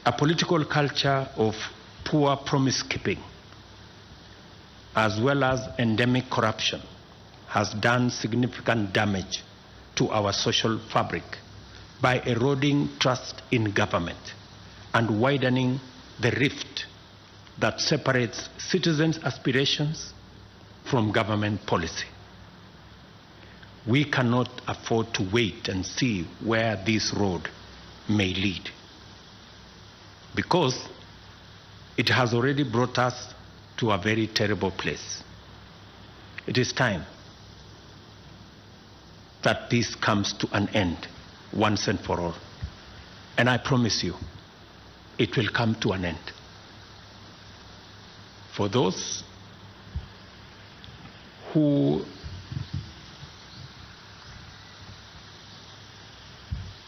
A political culture of poor promise-keeping, as well as endemic corruption, has done significant damage to our social fabric by eroding trust in government and widening the rift that separates citizens' aspirations from government policy. We cannot afford to wait and see where this road may lead, because it has already brought us to a very terrible place. It is time that this comes to an end once and for all. And I promise you, it will come to an end. For those who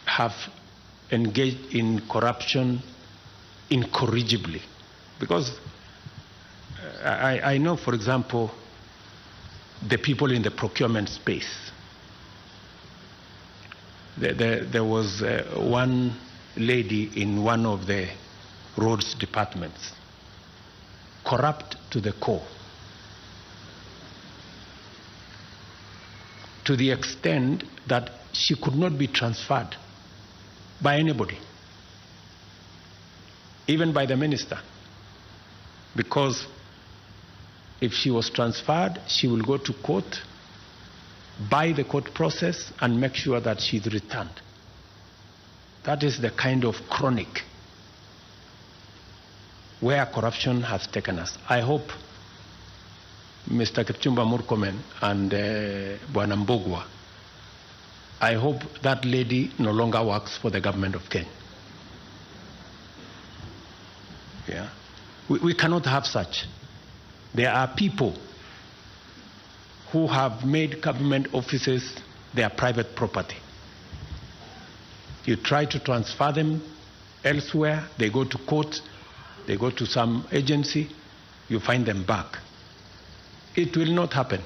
have engaged in corruption incorrigibly, because I know, for example, the people in the procurement space. There was one lady in one of the roads departments, corrupt to the core, to the extent that she could not be transferred by anybody, even by the minister, because if she was transferred, she will go to court, by the court process, and make sure that she's returned. That is the kind of chronic where corruption has taken us. I hope Mr. Kipchumba Murkomen and Bwana Mbugua, I hope that lady no longer works for the government of Kenya. Yeah. We cannot have such. There are people who have made government offices their private property. You try to transfer them elsewhere, they go to court, they go to some agency, you find them back. It will not happen.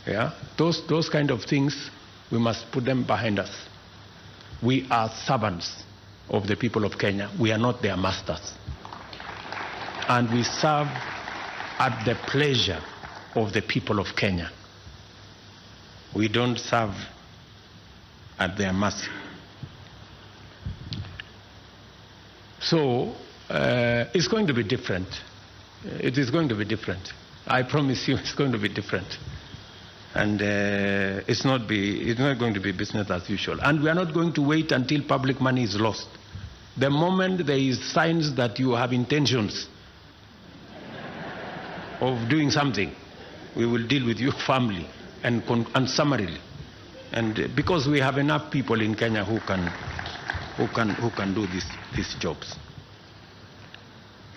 Yeah? Those kind of things, we must put them behind us. We are servants of the people of Kenya. We are not their masters. And we serve at the pleasure of the people of Kenya. We don't serve at their mercy. So it's going to be different. It is going to be different. I promise you, it's going to be different. And it's not going to be business as usual. And we are not going to wait until public money is lost. The moment there is signs that you have intentions of doing something, we will deal with you firmly and summarily. And because we have enough people in Kenya who can do these jobs.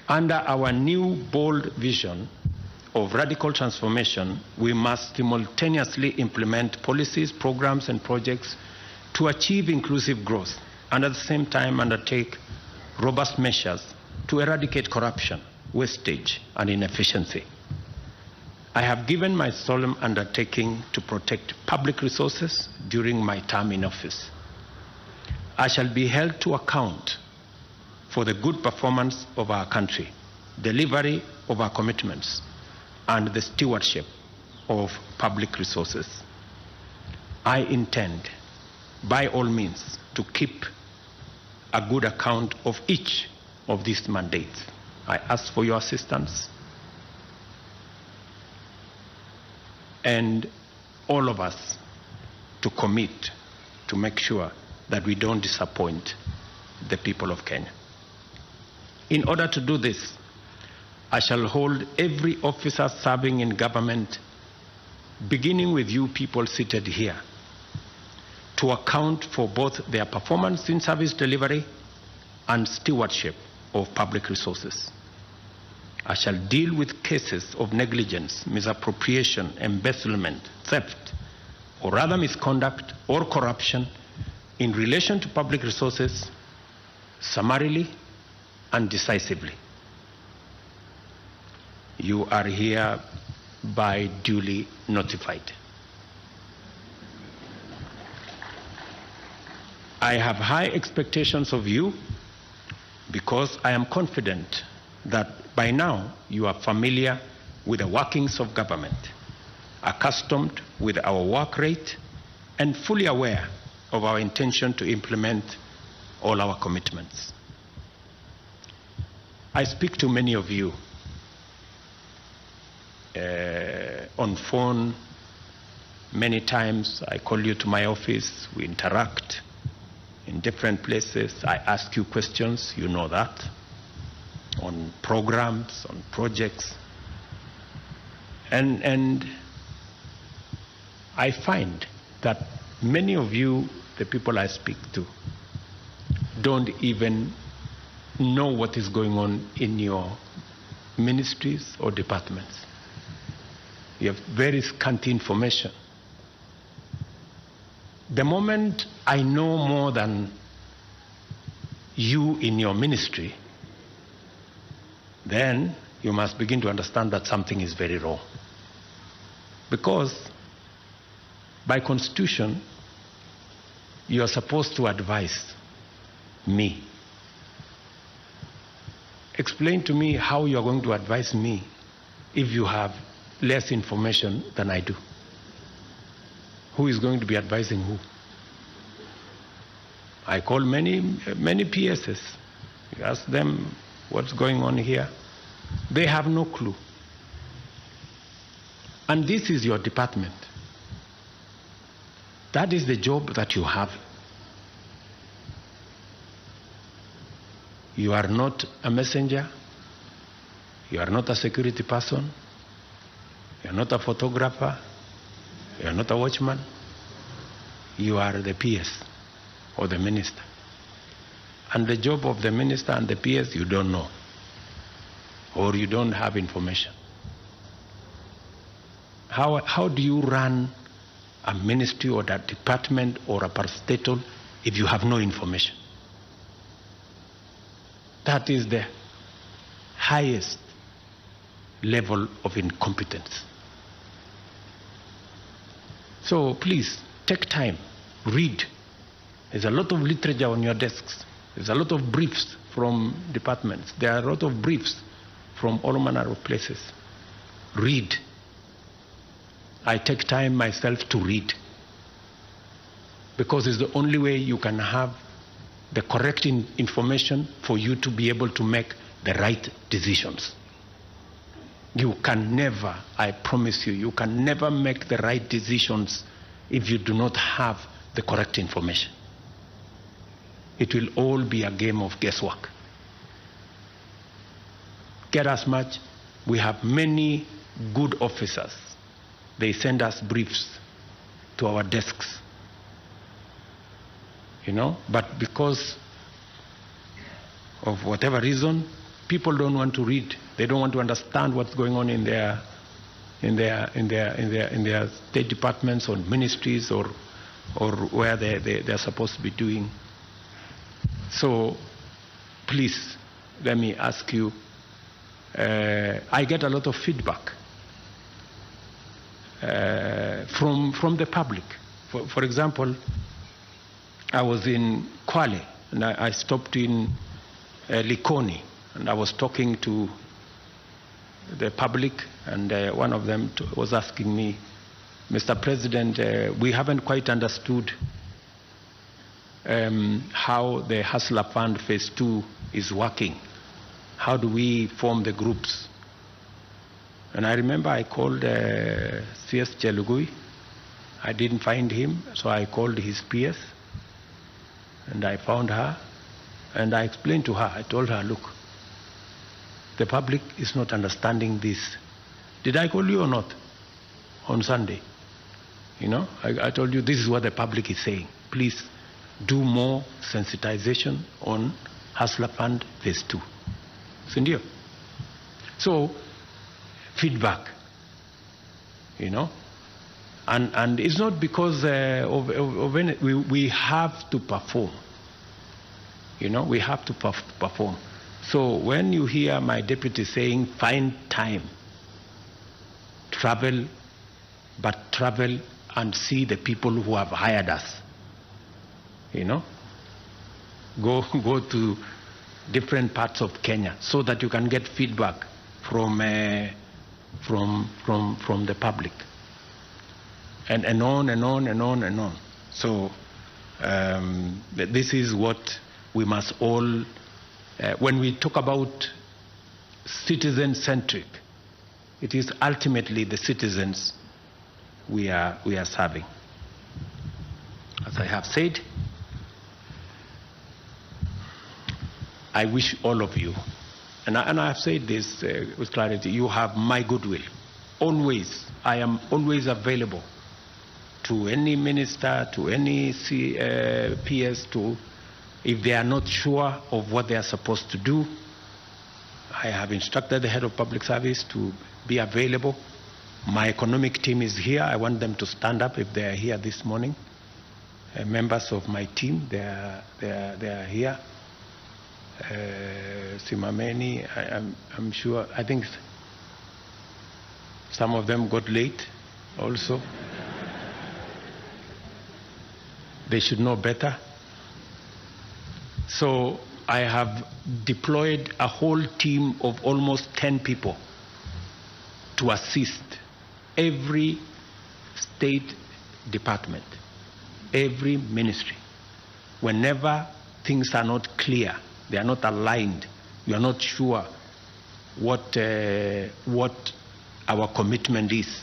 Under our new bold vision of radical transformation, we must simultaneously implement policies, programs, and projects to achieve inclusive growth, and at the same time undertake robust measures to eradicate corruption, wastage, and inefficiency. I have given my solemn undertaking to protect public resources during my term in office. I shall be held to account for the good performance of our country, delivery of our commitments, and the stewardship of public resources. I intend, by all means, to keep a good account of each of these mandates. I ask for your assistance, and all of us to commit to make sure that we don't disappoint the people of Kenya. In order to do this, I shall hold every officer serving in government, beginning with you people seated here, to account for both their performance in service delivery and stewardship of public resources. I shall deal with cases of negligence, misappropriation, embezzlement, theft, or other misconduct or corruption in relation to public resources summarily and decisively. You are hereby duly notified. I have high expectations of you because I am confident that by now you are familiar with the workings of government, accustomed with our work rate, and fully aware of our intention to implement all our commitments. I speak to many of you on phone. Many times I call you to my office, we interact in different places. I ask you questions, you know that, on programs, on projects. And I find that many of you, the people I speak to, don't even know what is going on in your ministries or departments. You have very scanty information. The moment I know more than you in your ministry, then you must begin to understand that something is very wrong. Because by constitution, you are supposed to advise me. Explain to me how you are going to advise me if you have less information than I do. Who is going to be advising who? I call many PSs. You ask them what's going on here. They have no clue. And this is your department. That is the job that you have. You are not a messenger. You are not a security person. You are not a photographer. You are not a watchman. You are the PS or the minister. And the job of the minister and the PS you don't know, or you don't have information. How do you run a ministry or a department or a parastatal if you have no information? That is the highest level of incompetence. So please, take time, read. There's a lot of literature on your desks. There's a lot of briefs from departments. There are a lot of briefs from all manner of places. Read. I take time myself to read, because it's the only way you can have the correct information for you to be able to make the right decisions. You can never, I promise you, you can never make the right decisions if you do not have the correct information. It will all be a game of guesswork. Get as much. We have many good officers. They send us briefs to our desks. You know, but because of whatever reason, people don't want to read. They don't want to understand what's going on in their state departments or ministries or where they're supposed to be doing. So please, let me ask you, I get a lot of feedback from the public. For example, I was in Kwale, and I stopped in Likoni, and I was talking to the public, and one of them was asking me, Mr. President, we haven't quite understood how the Hustler Fund Phase 2 is working. How do we form the groups? And I remember I called CS Chelugui. I didn't find him, so I called his PS, and I found her, and I explained to her, I told her, look, the public is not understanding this. Did I call you or not on Sunday? You know, I told you this is what the public is saying. Please do more sensitization on Hustler Fund Phase 2. Sindio? So, feedback, you know, and it's not because of any, we have to perform, you know, we have to perform. So when you hear my deputy saying, find time, travel, but travel and see the people who have hired us, you know, go to different parts of Kenya, so that you can get feedback from the public, and on and on and on and on. So this is what we must all, when we talk about citizen-centric, it is ultimately the citizens we are serving. As I have said, I wish all of you, and I have said this with clarity, you have my goodwill. Always, I am always available to any minister, to any PS, if they are not sure of what they are supposed to do. I have instructed the head of public service to be available. My economic team is here. I want them to stand up if they are here this morning. Members of my team, they are here. Simameni, I'm sure, I think some of them got late also. They should know better. So I have deployed a whole team of almost 10 people to assist every state department, every ministry. Whenever things are not clear, they are not aligned, you are not sure what our commitment is,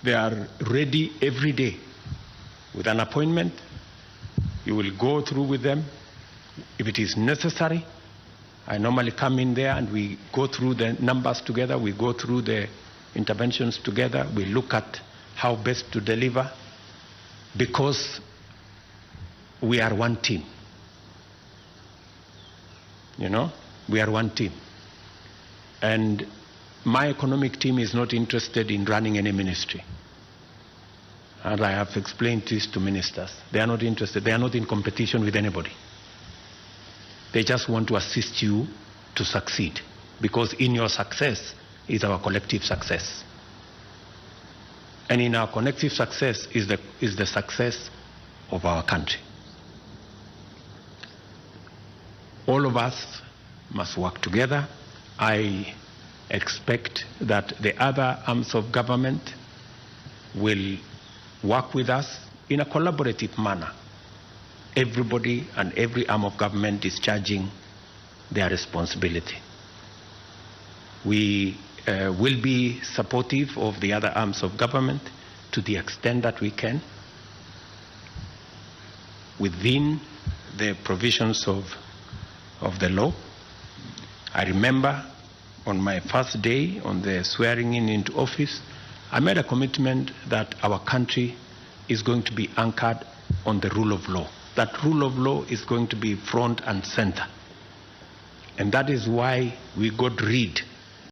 they are ready every day with an appointment. You will go through with them. If it is necessary, I normally come in there and we go through the numbers together, we go through the interventions together, we look at how best to deliver, because we are one team. You know, we are one team. And my economic team is not interested in running any ministry. And I have explained this to ministers. They are not interested. They are not in competition with anybody. They just want to assist you to succeed, because in your success is our collective success. And in our collective success is the success of our country. All of us must work together. I expect that the other arms of government will work with us in a collaborative manner. Everybody and every arm of government is discharging their responsibility. We will be supportive of the other arms of government to the extent that we can, within the provisions of the law. I remember on my first day on the swearing in into office, I made a commitment that our country is going to be anchored on the rule of law. That rule of law is going to be front and center. And that is why we got rid